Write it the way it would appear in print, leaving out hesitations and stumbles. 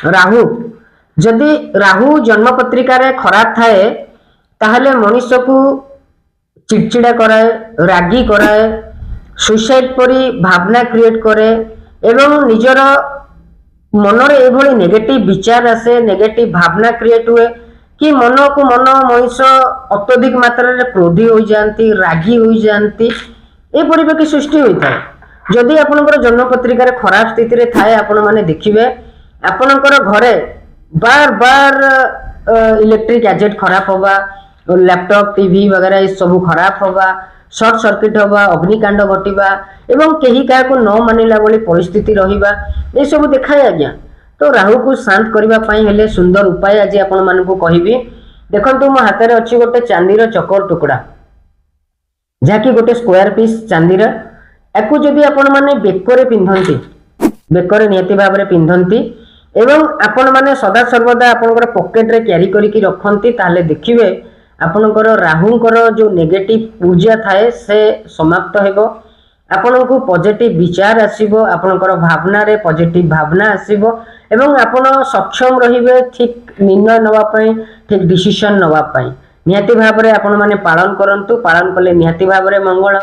राहु जदि राहु जन्म पत्रिका रे खराब थाए ताहले मनुष्य को चिड़चिड़ा कराए, रागी कराए, सुसाइड परी भावना क्रिएट करे एवं निजर मनरे एभली नेगेटिव विचार आसे, नेगेटिव भावना क्रिएट हुए कि मन को मन मनुष अत्यधिक मात्रा रे क्रोधी हो जाती, रागी हो जाती, ए परिवेश सृष्टि होता है। जदि आपनकर जन्म पत्रिका रे खराब स्थिति रे थाए आपण माने देखिबे आपनकर घरे बार बार इलेक्ट्रिक गैजेट खराब होगा, लैपटॉप टीवी वगैरह ये सब खराब होगा, सर्ट सर्किट होगा, अग्निकांड घटिबा एवं केही का को न मानिला बोली परिस्थिति रहिबा ये सब देखाए आज्ञा। तो राहु को शांत करबा पई हेले सुंदर उपाय आज आपण मानकु कहिबी। देखंतु मो हाथ रे अछि गोटे चांदीर चकोर टुकड़ा जाकी गोटे स्क्वायर पीस चांदीर एको जदि आपण माने बेकरे पिंधंती, बेकरे नियति भाव रे पिंधंती एवं आपण माने सदा सर्वदा आपनकर पॉकेट रे कैरी करिकि रखंती ताले देखिबे आपनकर राहुंकर जो नेगेटिव ऊर्जा थाए से समाप्त हेबो। आपनको पॉजिटिव विचार आसीबो, आपनकर भावना रे पॉजिटिव भावना आसीबो एवं आपण सक्षम रहिबे ठीक निर्णय नवा पई, ठीक डिसीजन नवा पई। नियति भाव रे आपण माने पालन करंतु, पालन कले नियति भाव रे मंगल।